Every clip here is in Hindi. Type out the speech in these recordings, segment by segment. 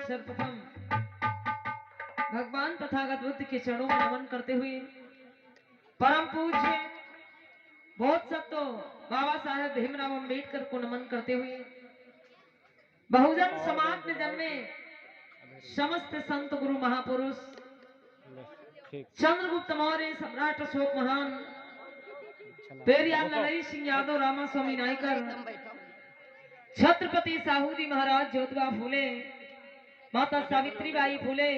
सर्वप्रथम भगवान तथागत बुद्ध के चरणों में नमन करते हुए परम पूज्य बहुत सत्तो बाबा साहेब भीमराव अंबेडकर को नमन करते हुए बहुजन समाज में जन्मे समस्त संत गुरु महापुरुष चंद्रगुप्त मौर्य, सम्राट अशोक महान, पेरियार ललई सिंह यादव, रामा स्वामी नायकर, छत्रपति साहूजी महाराज ज्योतिबा फूले, माता सावित्रीबाई फूले,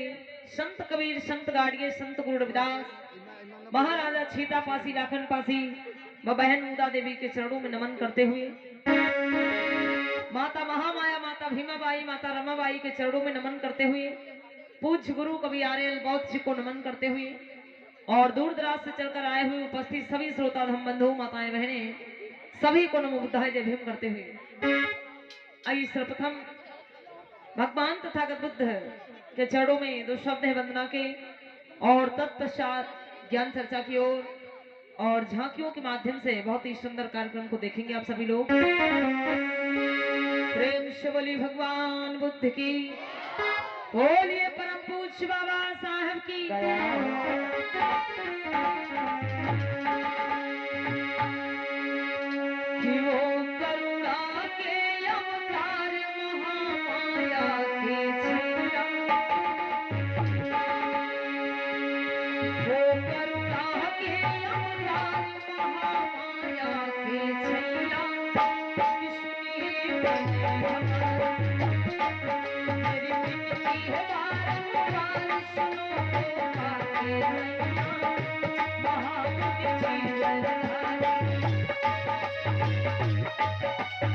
संत कबीर, संत गाड़िए, संत गुरु रविदास, महाराजा छीतापासी, लाखन पासी व बहन मुदा देवी के चरणों में नमन करते हुए माता महामाया, माता भीमाबाई, माता रमाबाई के चरणों में नमन करते हुए पूज्य गुरु कवि आर्यल बौद्ध जी को नमन करते हुए और दूर दराज से चलकर आए हुए उपस्थित सभी श्रोता धम बंधु, माताएं, बहनें सभी को नमो बुद्धाय जय भीम करते हुए आइए सर्वप्रथम भगवान तथागत बुद्ध के चरणों में दो शब्द है वंदना के और तत्पश्चात ज्ञान चर्चा की ओर और झांकियों के माध्यम से बहुत ही सुंदर कार्यक्रम को देखेंगे आप सभी लोग। प्रेम से बोलिए भगवान बुद्ध की, बोलिए परम पूज्य बाबा साहब की। कि वो करुणा के अवतार महामाया के छिया, वो करुणा के अवतार महामाया के छिया, मेरी विनती है बारंबार सुनो बातें महामुनि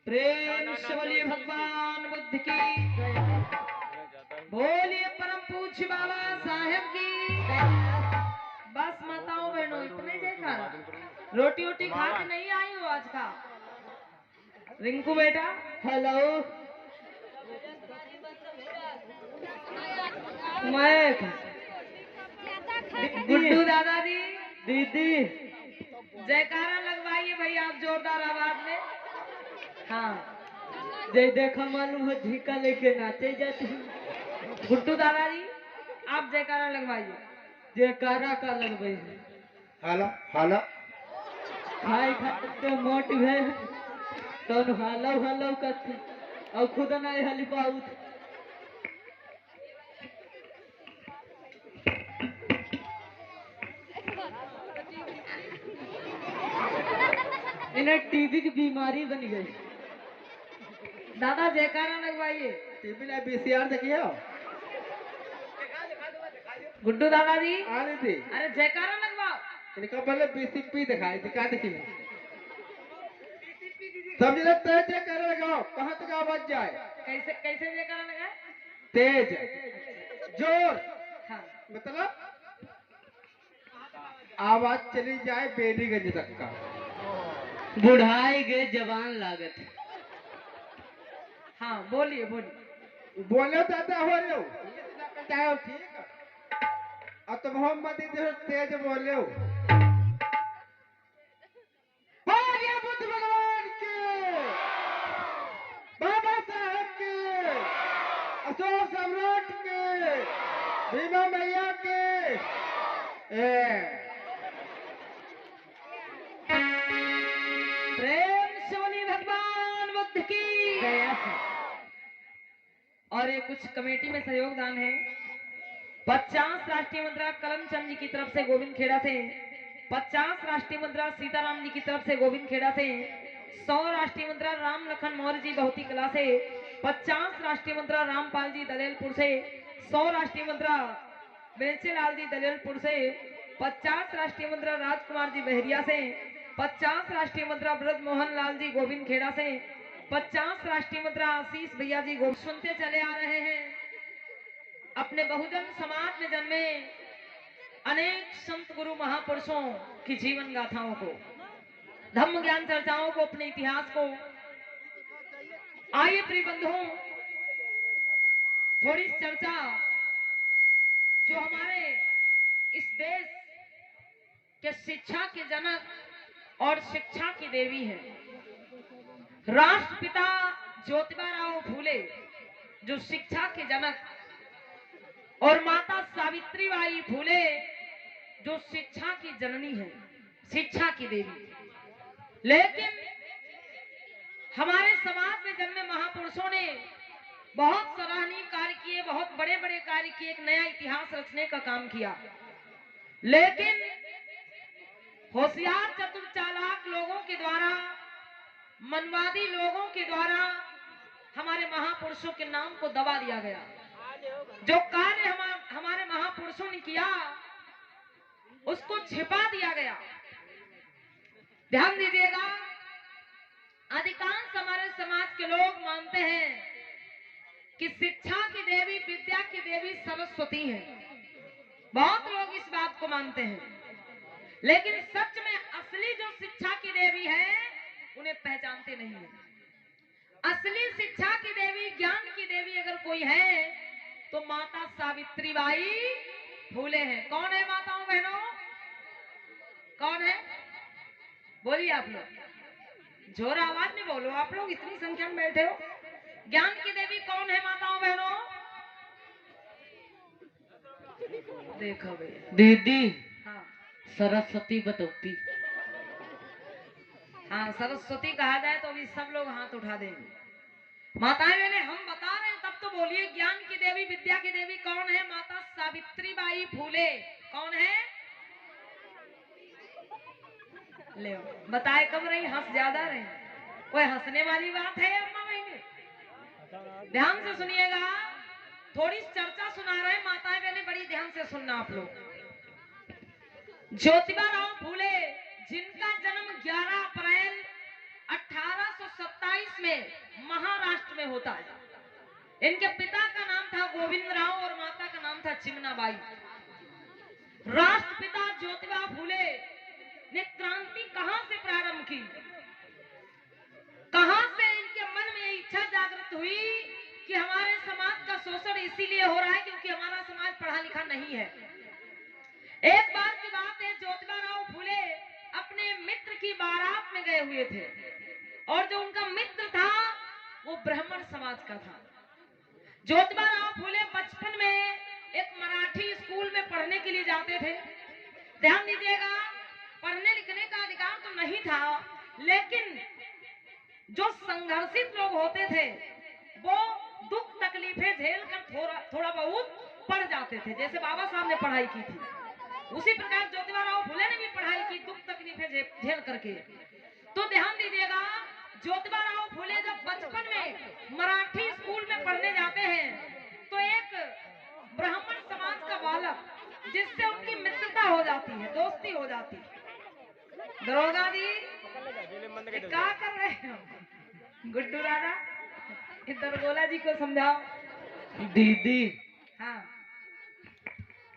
प्रेम से बोलिए भगवान बुद्ध की, बोलिए परम पूज्य बाबा साहेब की। बस माताओं बहनों इतने जयकारा। रोटी वोटी खा के नहीं आई हो आज का? रिंकू बेटा हेलो। मैं गुड्डू दादाजी दीदी जयकारा लगवाइए भाई आप जोरदार आवाज में। हाँ जय देखा मालूम है ढीका लेके नाचे जाते हैं। गुड्डू दादाजी आप जयकारा लगवाइए। जयकारा का लगवाई हाला हाला खाई खाते मोटी है तो हालव हालव करते और खुद नहीं हली पाउत। इन्हें टीबी की बीमारी बन गई। दादा जयकारा लगवाइए। टीवी ने बीसीआर देखिए हो? गुड्डू दादाजी आ रही थी। अरे जयकारा लगवाओ। इनका पहले बीसीपी दिखाई दिखा देखी समझ लगता है जयकारा लगाओ कहाँ तक आवाज जाए। कैसे कैसे जयकारा लगाए? तेज जोर हाँ मतलब आवाज चली जाए बेनीगंज तक का। बुढ़ाई गए जवान लागत। हाँ बोलिए बोलिए। बोलो दादा हो रहे हो चाहे ठीक है और तुम मोहम्मद तेज बोले हो। बुद्ध भगवान के बाबा साहब के अशोक सम्राट के भीमा मैया के प्रेम से बोलिए भगवान बुद्ध की। और ये कुछ कमेटी में सहयोग दान है। 50 राष्ट्रीय मुद्रा कलमचंद जी की तरफ से गोविंद खेड़ा से, 50 राष्ट्रीय मुद्रा सीताराम जी की तरफ से गोविंद खेड़ा से, 100 राष्ट्रीय मुद्रा राम लखन मौर्य जी बहुती कला से, 50 राष्ट्रीय मुद्रा रामपाल जी दलेलपुर से, 100 राष्ट्रीय मुद्रा बेंचेलाल जी दलेलपुर से, 50 राष्ट्रीय मुद्रा राजकुमार जी बहरिया से, 50 राष्ट्रीय मुद्रा ब्रज मोहन लाल जी गोविंद खेड़ा से, 50 राष्ट्रीय मुद्रा आशीष भैया जी गोविंद। सुनते चले आ रहे हैं अपने बहुजन समाज में जन्मे अनेक संत गुरु महापुरुषों की जीवन गाथाओं को, धम्म ज्ञान चर्चाओं को, अपने इतिहास को। आइए प्रिय बंधुओं थोड़ी चर्चा जो हमारे इस देश के शिक्षा के जनक और शिक्षा की देवी है, राष्ट्रपिता ज्योतिबा राव फूले जो शिक्षा के जनक, और माता सावित्रीबाई फूले जो शिक्षा की जननी है, शिक्षा की देवी। लेकिन हमारे समाज में जन्मे महापुरुषों ने बहुत सराहनीय कार्य किए, बहुत बड़े बड़े कार्य किए, एक नया इतिहास रचने का काम किया। लेकिन होशियार चतुर चालाक लोगों के द्वारा, मनवादी लोगों के द्वारा हमारे महापुरुषों के नाम को दबा दिया गया। जो कार्य हमारे महापुरुषों ने किया उसको छिपा दिया गया। ध्यान दीजिएगा, अधिकांश हमारे समाज के लोग मानते हैं कि शिक्षा की देवी, विद्या की देवी सरस्वती है। बहुत लोग इस बात को मानते हैं। लेकिन सच में असली जो शिक्षा की देवी है उन्हें पहचानते नहीं है। असली शिक्षा की देवी, ज्ञान की देवी अगर कोई है तो माता सावित्रीबाई फूले हैं। कौन है माताओं बहनों, कौन है? बोलिए आप लोग, जोर आवाज में बोलो, आप लोग इतनी संख्या में बैठे हो। ज्ञान की देवी कौन है माताओं बहनों? देखो भैया, दीदी हाँ सरस्वती बतौती। हाँ, सरस्वती कहा जाए तो अभी सब लोग हाथ उठा देंगे। माताएं बहने हम बता रहे हैं तब तो बोलिए। ज्ञान की देवी, विद्या की देवी कौन है? माता सावित्रीबाई फूले। कौन है? ले बताए कब रही, हंस ज्यादा रही। कोई हंसने वाली बात है अम्मा बहने? ध्यान से सुनिएगा, थोड़ी चर्चा सुना रहे हैं माताएं बहने, बड़ी ध्यान से सुनना आप लोग। ज्योतिबा राव फूले, जिनका जन्म 11 अप्रैल 1827 में महाराष्ट्र में होता है। इनके पिता का नाम था गोविंदराव और माता का नाम था चिमनाबाई। राष्ट्रपिता ज्योतिबा फूले ने क्रांति कहां से प्रारंभ की, कहां से इनके मन में इच्छा जागृत हुई कि हमारे समाज का शोषण इसीलिए हो रहा है क्योंकि हमारा समाज पढ़ा लिखा नहीं है। एक बार की बात है, ज्योतिबा राव फूले अपने मित्र की बारात में गए हुए थे और जो उनका मित्र था वो ब्राह्मण समाज का था। ज्योतिबा राव फूले बचपन में एक मराठी स्कूल में पढ़ने के लिए जाते थे। ध्यान दीजिएगा, पढ़ने लिखने का अधिकार तो नहीं था, लेकिन जो संघर्षित लोग होते थे वो दुख तकलीफें झेल कर थोड़ा बहुत पढ़ जाते थे। जैसे बाबा साहब ने पढ़ाई की थी, उसी प्रकार ज्योतिबा राव फूले ने भी पढ़ाई की, दुख तकलीफें झेल करके। तो ध्यान दीजिएगा, ज्योतिबा राव फूले जब बचपन में मराठी स्कूल में पढ़ने जाते हैं तो एक ब्राह्मण समाज का बालक, जिससे उनकी मित्रता हो जाती है, दोस्ती हो जाती है। दरोगा जी क्या कर रहे हो? गुड्डू दादा, इधर गोला जी को समझाओ। दीदी हाँ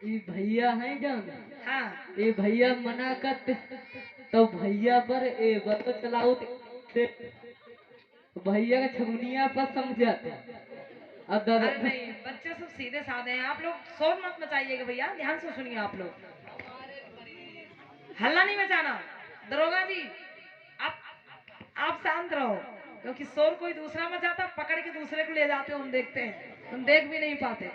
ये भैया है जान, हाँ, ये भैया मना करते तो भैया पर ए बतो चलाओ भैया का छमुनिया पर समझाते। अरे नहीं, बच्चे सब सीधे साधे हैं। आप लोग शोर मत मचाइएगा भैया, ध्यान से सुनिए। आप लोग हल्ला नहीं मचाना। दरोगा जी आप शांत रहो, क्योंकि शोर कोई दूसरा मचाता पकड़ के दूसरे को ले जाते हो, हम देखते हैं, हम देख भी नहीं पाते।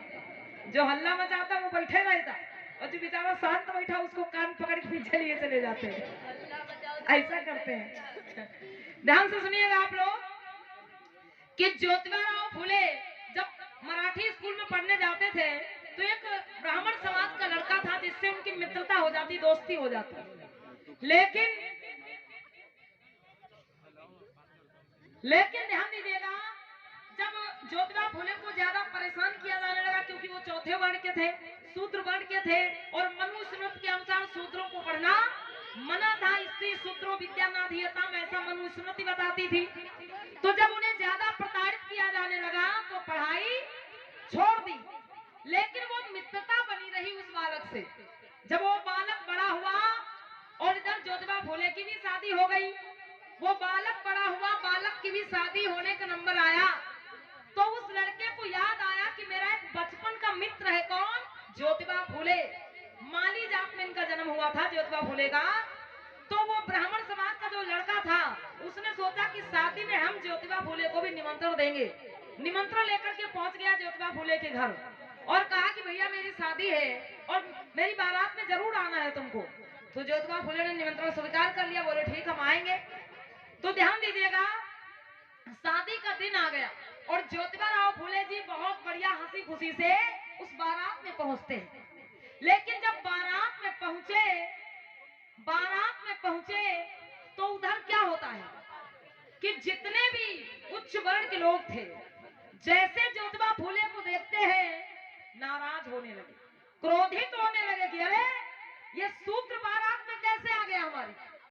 जो हल्ला मचाता वो बैठे रहता और जो बेचारा शांत बैठा उसको कान पकड़ के पीछे लिए चले जाते हैं। ऐसा करते हैं। ध्यान से सुनिएगा आप लोग कि ज्योतिबा राव फूले जब मराठी स्कूल में पढ़ने जाते थे तो एक ब्राह्मण समाज का लड़का था जिससे उनकी मित्रता हो जाती, दोस्ती हो जाती। लेकिन ध्यान दीजिएगा, जब ज्योतिबा फूले को ज्यादा परेशान किया जाने लगा क्योंकि वो चौथे वर्ण के थे, शूद्र वर्ण के थे और मनुस्मृति के अनुसार शूद्रों को पढ़ना मना था। स्त्री शूद्रो विद्या नाधीयताम, ऐसा मनुस्मृति बताती थी। तो जब उन्हें ज्यादा प्रताड़ित किया जाने लगा तो पढ़ाई छोड़ दी, लेकिन वो मित्रता बनी रही उस बालक से। जब वो बालक बड़ा हुआ और इधर ज्योतिबा फूले की भी शादी हो गई, वो बालक बड़ा हुआ, बालक की भी शादी होने का नंबर आया, तो उस लड़के को याद आया कि मेरा एक बचपन का मित्र है। कौन? ज्योतिबा फूले। माली जात में इनका जन्म हुआ था ज्योतिबा फूले का। तो वो ब्राह्मण समाज का जो लड़का था उसने सोचा कि शादी में हम ज्योतिबा फूले को भी निमंत्रण देंगे। निमंत्रण लेकर के पहुंच गया ज्योतिबा फूले के घर और कहा कि भैया मेरी शादी है और मेरी बारात में जरूर आना है तुमको। तो ज्योतिबा फूले ने निमंत्रण स्वीकार कर लिया, बोले ठीक हम आएंगे। तो ध्यान दीजिएगा, शादी का दिन आ गया और ज्योतिबा राव फूले जी बहुत बढ़िया हंसी खुशी से उस बारात में पहुंचते हैं। लेकिन जब बारात में पहुंचे तो उधर क्या होता है कि जितने भी उच्च वर्ण के लोग थे जैसे ज्योतिबा फूले को देखते हैं नाराज होने लगे, क्रोधित होने लगे कि अरे ये शूद्र बारात में कैसे आ गया हमारी।